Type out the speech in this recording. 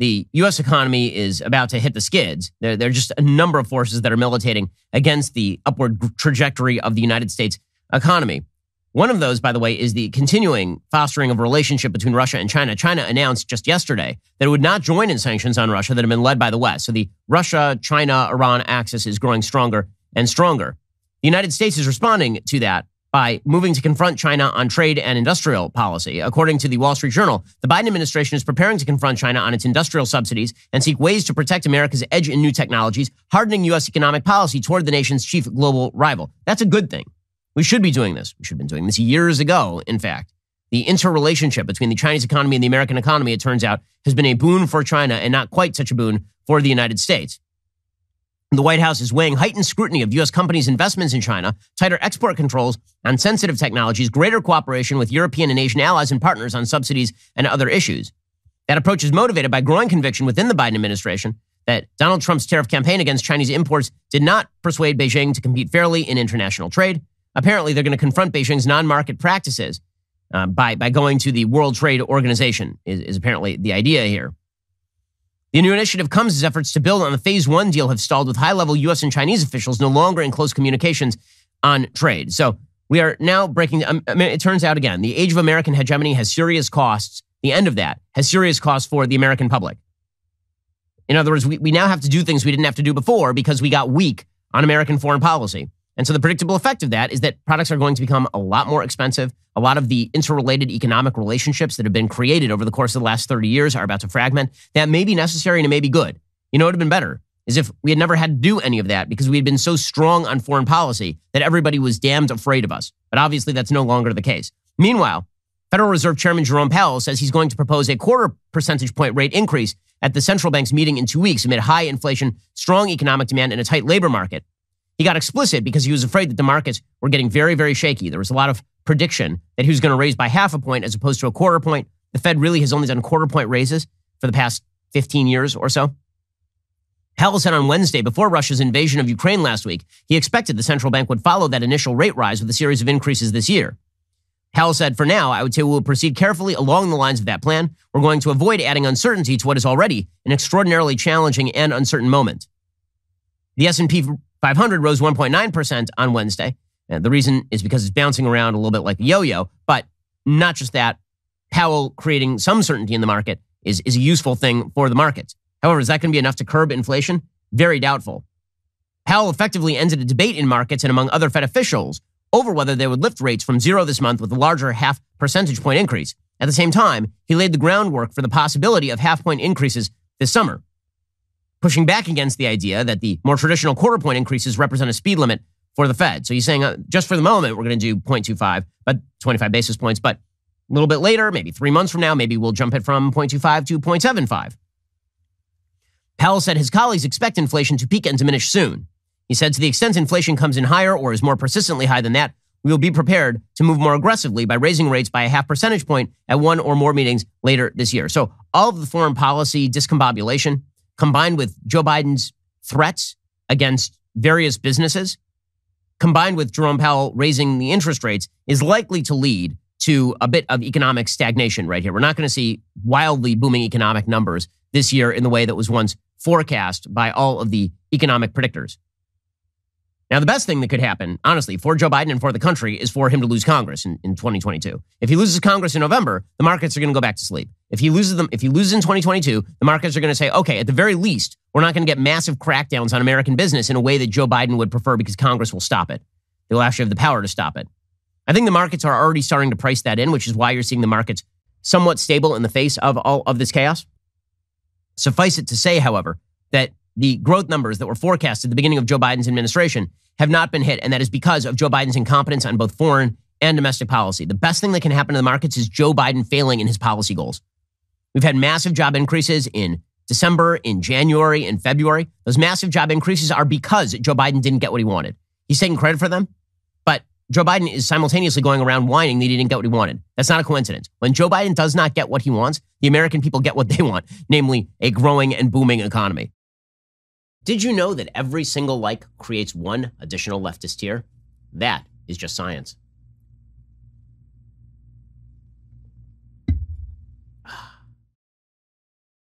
the U.S. economy is about to hit the skids. There are just a number of forces that are militating against the upward trajectory of the United States economy. One of those, by the way, is the continuing fostering of a relationship between Russia and China. China announced just yesterday that it would not join in sanctions on Russia that have been led by the West. So the Russia, China, Iran axis is growing stronger and stronger. The United States is responding to that by moving to confront China on trade and industrial policy. According to the Wall Street Journal, the Biden administration is preparing to confront China on its industrial subsidies and seek ways to protect America's edge in new technologies, hardening U.S. economic policy toward the nation's chief global rival. That's a good thing. We should be doing this. We should have been doing this years ago, in fact. The interrelationship between the Chinese economy and the American economy, it turns out, has been a boon for China and not quite such a boon for the United States. The White House is weighing heightened scrutiny of U.S. companies' investments in China, tighter export controls on sensitive technologies, greater cooperation with European and Asian allies and partners on subsidies and other issues. That approach is motivated by growing conviction within the Biden administration that Donald Trump's tariff campaign against Chinese imports did not persuade Beijing to compete fairly in international trade. Apparently, they're going to confront Beijing's non-market practices by going to the World Trade Organization, is apparently the idea here. The new initiative comes as efforts to build on the Phase 1 deal have stalled with high-level U.S. and Chinese officials no longer in close communications on trade. So we are now breaking, it turns out again, the age of American hegemony has serious costs. The end of that has serious costs for the American public. In other words, we now have to do things we didn't have to do before because we got weak on American foreign policy. And so the predictable effect of that is that products are going to become a lot more expensive. A lot of the interrelated economic relationships that have been created over the course of the last 30 years are about to fragment. That may be necessary and it may be good. You know what would have been better is if we had never had to do any of that because we had been so strong on foreign policy that everybody was damned afraid of us. But obviously that's no longer the case. Meanwhile, Federal Reserve Chairman Jerome Powell says he's going to propose a 0.25 percentage point rate increase at the central bank's meeting in 2 weeks amid high inflation, strong economic demand, and a tight labor market. He got explicit because he was afraid that the markets were getting very, very shaky. There was a lot of prediction that he was going to raise by 0.5 point as opposed to a 0.25 point. The Fed really has only done 0.25 point raises for the past 15 years or so. Powell said on Wednesday, before Russia's invasion of Ukraine last week, he expected the central bank would follow that initial rate rise with a series of increases this year. Powell said, for now, I would say we will proceed carefully along the lines of that plan. We're going to avoid adding uncertainty to what is already an extraordinarily challenging and uncertain moment. The S&P 500 rose 1.9% on Wednesday. And the reason is because it's bouncing around a little bit like a yo-yo. But not just that, Powell creating some certainty in the market is a useful thing for the markets. However, is that going to be enough to curb inflation? Very doubtful. Powell effectively ended a debate in markets and among other Fed officials over whether they would lift rates from 0 this month with a larger 0.5 percentage point increase. At the same time, he laid the groundwork for the possibility of 0.5 point increases this summer, pushing back against the idea that the more traditional 0.25 point increases represent a speed limit for the Fed. So he's saying just for the moment, we're going to do 0.25, but 25 basis points. But a little bit later, maybe 3 months from now, maybe we'll jump it from 0.25 to 0.75. Powell said his colleagues expect inflation to peak and diminish soon. He said to the extent inflation comes in higher or is more persistently high than that, we will be prepared to move more aggressively by raising rates by a 0.5 percentage point at one or more meetings later this year. So all of the foreign policy discombobulation combined with Joe Biden's threats against various businesses, combined with Jerome Powell raising the interest rates, is likely to lead to a bit of economic stagnation right here. We're not going to see wildly booming economic numbers this year in the way that was once forecast by all of the economic predictors. Now, the best thing that could happen, honestly, for Joe Biden and for the country is for him to lose Congress in 2022. If he loses Congress in November, the markets are going to go back to sleep. If he loses in 2022, the markets are going to say, okay, at the very least, we're not going to get massive crackdowns on American business in a way that Joe Biden would prefer because Congress will stop it. They'll actually have the power to stop it. I think the markets are already starting to price that in, which is why you're seeing the markets somewhat stable in the face of all of this chaos. Suffice it to say, however, that the growth numbers that were forecast at the beginning of Joe Biden's administration have not been hit, and that is because of Joe Biden's incompetence on both foreign and domestic policy. The best thing that can happen to the markets is Joe Biden failing in his policy goals. We've had massive job increases in December, in January, in February. Those massive job increases are because Joe Biden didn't get what he wanted. He's taking credit for them, but Joe Biden is simultaneously going around whining that he didn't get what he wanted. That's not a coincidence. When Joe Biden does not get what he wants, the American people get what they want, namely a growing and booming economy. Did you know that every single like creates one additional leftist tier? That is just science.